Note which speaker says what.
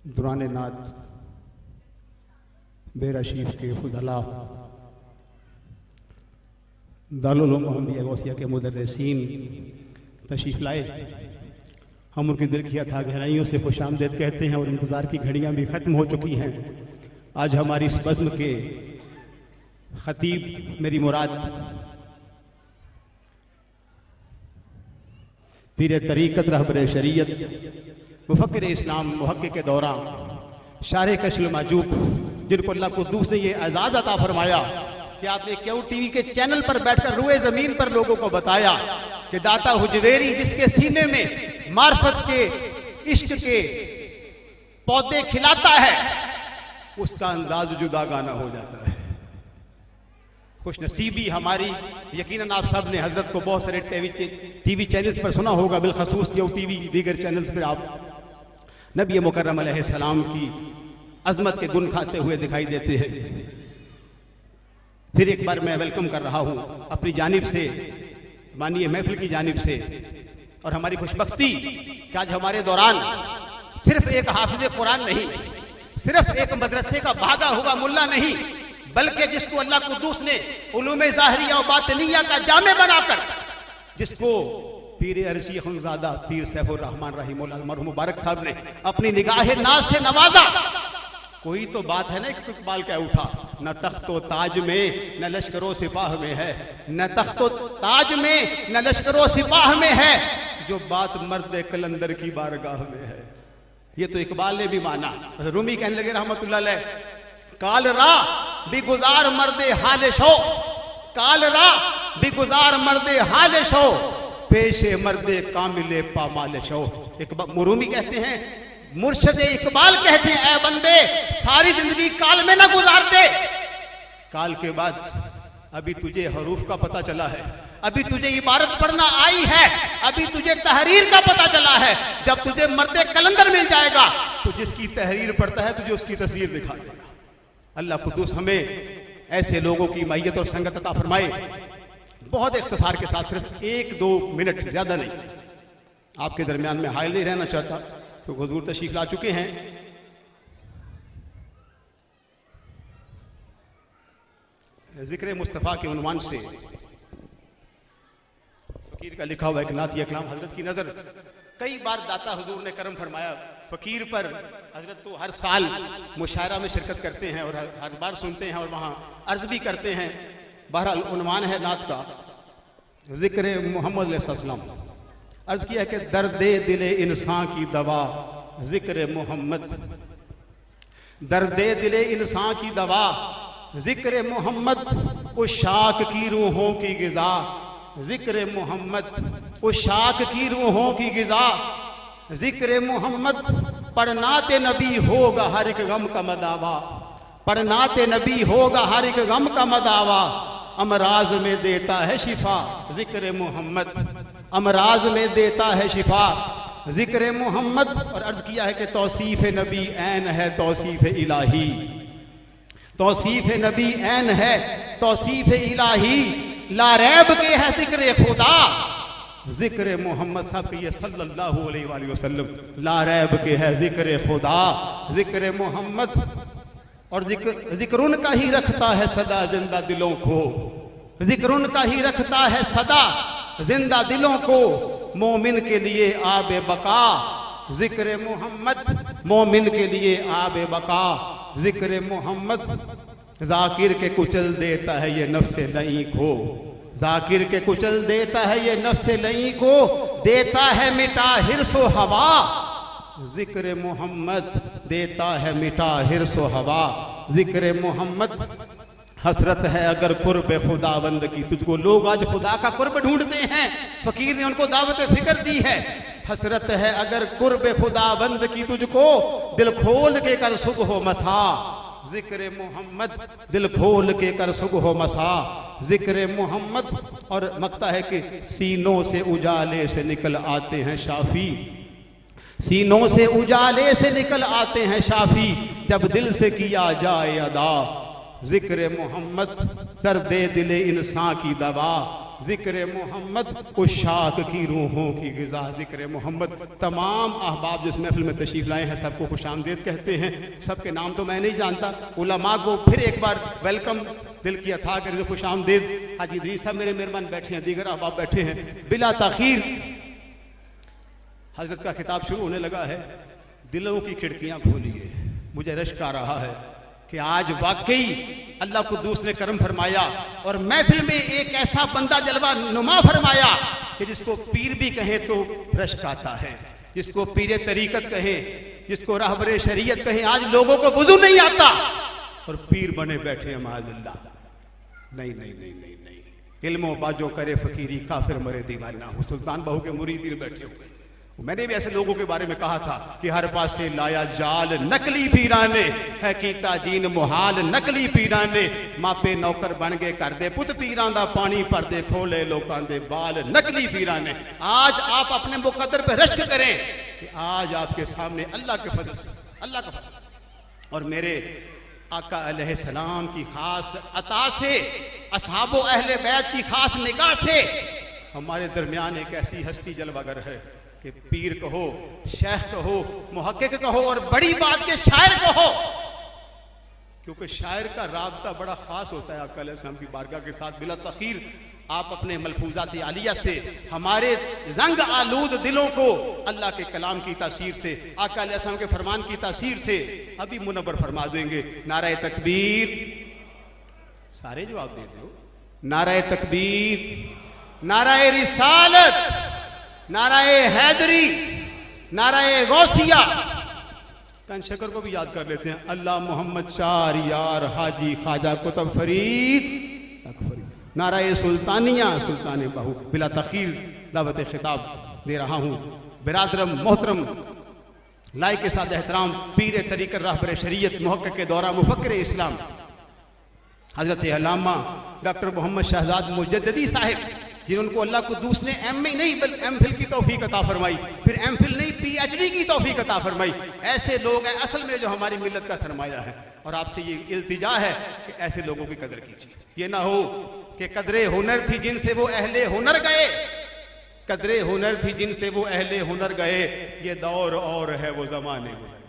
Speaker 1: दुरान नात बेरशीफ के फुजला दारुल उलूम मोहम्मदिया गौसिया के मुदर्रिसीन तशरीफ़ लाए। हम उनके दिल की अथाह गहराइयों से खुशामदीद कहते हैं और इंतज़ार की घड़ियाँ भी ख़त्म हो चुकी हैं। आज हमारी इस बज़्म के ख़तीब मेरी मुराद पीर तरीक़त रहबर शरीयत मुफ़क्किर इस्लाम मुहक्किक़ दौरान शारे कशल माजूब, जिनको अल्लाह कुद्दूस ने ये एजाज़ अता फरमाया कि आपने क्यू टीवी के चैनल पर बैठकर रुए ज़मीन पर लोगों को बताया कि दाता हुजवेरी जिसके सीने में मार्फत के इश्क के पौधे खिलाता है उसका अंदाज जुदा गाना हो जाता है। खुशनसीबी हमारी, यकीनन आप सब ने हजरत को बहुत सारे टीवी चैनल्स पर सुना होगा, बिलखसूस क्यू टीवी दीगर चैनल्स पर आप नबी मुकर्रम अलैहिस्सलाम की अजमत के गुण खाते हुए दिखाई देते हैं। फिर एक बार मैं वेलकम कर रहा हूं अपनी जानिब से, मानिए महफिल की जानिब से, और हमारी खुशबख्ती कि आज हमारे दौरान सिर्फ एक हाफिज कुरान नहीं, सिर्फ एक मदरसे का भागा हुआ मुल्ला नहीं, बल्कि जिसको अल्लाह कुद्दूस ने उलूम ज़ाहिरिया और बातिनिया का जामे बनाकर, जिसको पीर अर्शी खुनज़ादा पीर सैफुर रहमान रहीमुल्लाह मरहूम मुबारक साहब ने अपनी निगाह नाज से नवाजा। कोई तो बात है ना, एक इकबाल क्या उठा, न तख्तो ताज में न लश्करो सिपाह में है, न तख्तो ताज में न लश्करो सिपाह में है, जो बात मर्द कलंदर की बारगाह में है। ये तो इकबाल ने भी माना। रूमी कहने लगे रहमतुल्लाह अलैह, काल रा बिगुजार मर्दे हाल शो, काल रा बिगुजार मर्दे हाल शो, पेशे मर्दे कामिले पामाल शो। रूमी कहते हैं, मुर्शद इकबाल कहते हैं, ऐ बंदे सारी जिंदगी काल में ना गुजार दे, काल के बाद अभी तुझे हरूफ का पता चला है, अभी तुझे इबारत पढ़ना आई है, अभी तुझे तहरीर का पता चला है। जब तुझे मर्दे कलंदर मिल जाएगा तो जिसकी तहरीर पढ़ता है तुझे उसकी तस्वीर दिखा देगा। अल्लाह कुद्दूस हमें ऐसे लोगों की मैयत और संगत अता फरमाए। बहुत इख्तिसार के साथ, सिर्फ 1-2 मिनट, ज्यादा नहीं, आपके दरमियान में हायल नहीं रहना चाहता, तो हुजूर तशरीफ ला चुके हैं। जिक्र मुस्तफ़ा के उन्वान से फकीर का लिखा हुआ एक नातिया कलाम हजरत की नजर कई बार दाता हुजूर ने करम फरमाया फकीर पर। हजरत तो हर साल मुशायरा में शिरकत करते हैं और हर बार सुनते हैं और वहाँ अर्ज भी करते हैं। बहरहाल उन्वान है नात का जिक्र मोहम्मद सल्लल्लाहु अलैहि वसल्लम। अर्ज किया कि दर्द दिल इंसान की दवा जिक्र मोहम्मद, दर्द दिल इंसान की दवा जिक्र मोहम्मद, उस शाख की रूहों की गिजा जिक्र मोहम्मद, उस शाख की रूहों की गिजा जिक्र मोहम्मद। पढ़नाते नबी होगा हर एक गम का मदावा, पढ़नाते नबी होगा हर एक गम का मदावा, अमराज में देता है शिफा जिक्र मोहम्मद, अमराज में देता है शिफा जिक्र मोहम्मद। और अर्ज किया है कि तौसीफ नबी ऐन है तौसीफ इलाही, तौसीफ नबी ऐन है तौसीफ इलाही, लारैब के है जिक्र खुदा जिक्र मोहम्मद सल्लल्लाहु अलैहि वसल्लम, लारैब के है जिक्र खुदा जिक्र मोहम्मद। और जिक्र उनका ही रखता है सदा जिंदा दिलों को, जिक्र उनका ही रखता है सदा जिंदा दिलों को, मोमिन के लिए आबे बका जिक्र मोहम्मद, मोमिन के लिए आबे बका जिक्र मोहम्मद। जाकिर के कुचल देता है ये नफ्से लई को, जाकिर के कुचल देता है ये नफ्से लई को, देता है मिटा हिर्सो हवा जिक्र मोहम्मद, देता है मिटा हिर्सो हवा जिक्र मोहम्मद। हसरत है अगर कुर्ब खुदाबंद की तुझको, लोग आज खुदा का कुर्ब ढूंढते हैं, फकीर ने उनको दावत फिक्र दी है। हसरत है अगर कुर्ब खुदाबंद की तुझको, दिल खोल के कर सुबह मसा जिक्र मोहम्मद, दिल खोल के कर सुबह मसा जिक्र मोहम्मद। और मकता है कि सीनों से उजाले से निकल आते हैं शाफी, सीनों से उजाले से निकल आते हैं शाफी, जब दिल से किया जाए अदा जिक्र मोहम्मद। दर्द दिल इंसान की दवा ज़िक्र मोहम्मद उशाक की रूहों की ग़िज़ा ज़िक्र मोहम्मद। तमाम अहबाब जिस महफिल में तशरीफ़ लाए हैं सबको खुशामदीद कहते हैं। सबके नाम तो मैं नहीं जानता, उलमा को फिर एक बार वेलकम दिल की अथा कर खुशामदीद। हाजी इदरीस साहब मेरे मेहमान बैठे हैं, दीगर अहबाब बैठे हैं। बिला ताखीर हजरत का खिताब शुरू होने लगा है। दिलों की खिड़कियां खोलिए। मुझे रश्क आ रहा है कि आज वाकई अल्लाह कुद्दूस ने करम फरमाया और महफिल में एक ऐसा बंदा जलवा नुमा फरमाया कि जिसको पीर भी कहें तो रश्क आता है, जिसको पीर तरीकत कहें, जिसको रहबर शरीयत कहें। आज लोगों को वुजू नहीं आता और पीर बने बैठे हैं माज़अल्लाह। नहीं नहीं नहीं नहीं नहीं, इल्मो बाजो करे फकीरी काफिर मरे दीवाना हो। सुल्तान बहू के मुरीद बैठे हुए। मैंने भी ऐसे लोगों के बारे में कहा था कि हर पास से लाया जाल नकली पीराने है कीता जीन मुहाल नकली पीराने मापे नौकर बन गए कर दे पुत पीरां दा पानी पर दे खोले लोकां दे बाल नकली पीराने। आज आप अपने मुकद्दर पे रश्क करें कि आज आपके सामने अल्लाह के फजल से, अल्लाह का फजल और मेरे आका अलैहिस्सलाम की खास अता से, असहाबो अहले बैत की खास निगाह से हमारे दरमियान एक ऐसी हस्ती जलवागर है कि पीर कहो, शेख कहो, मुहक्किक कहो और बड़ी बात के शायर कहो, क्योंकि शायर का राबता बड़ा खास होता है आका अलैहिस्सलाम की बारगाह के साथ। बिला तखीर आप अपने मलफूजात आलिया से हमारे जंग आलूद दिलों को अल्लाह के कलाम की तासीर से, आका अलैहिस्सलाम के फरमान की तासीर से अभी मुनव्वर फरमा देंगे। नारे तकबीर, सारे जवाब देते हो। नारे तकबीर, नाराए रिसालत, नाराए हैदरी, नाराए गौसिया। कंशकर को भी याद कर लेते हैं। अल्लाह मोहम्मद चार यार हाजी ख्वाजा कुतुब फरीद अकबरी। नाराए सुल्तानिया, सुल्तान बहू। बिला तखीर दावत खिताब दे रहा हूँ बिरादरम मोहतरम लाए के साथ एहतराम पीर तरीक़त रहबर शरीयत मुहक्किक़ के दौरा मुफक्किर इस्लाम हजरत अल्लामा डॉक्टर मोहम्मद शहजाद मुजद्दिदी साहिब, जिनको अल्लाह कुद्दूस ने एम ए नहीं बल्कि एम फिल की तौफीक अता फरमाई, फिर एम फिल नहीं PhD की तौफीक अता फरमाई। ऐसे लोग हैं असल में जो हमारी मिल्लत का सरमाया है। और आपसे ये इल्तिजा है कि ऐसे लोगों की कदर कीजिए। ये ना हो कि कदरे हुनर थी जिनसे वो अहले हुनर गए, कदरे हुनर थी जिनसे वो अहले हुनर गए, ये दौर और है वो जमाने गुजरे।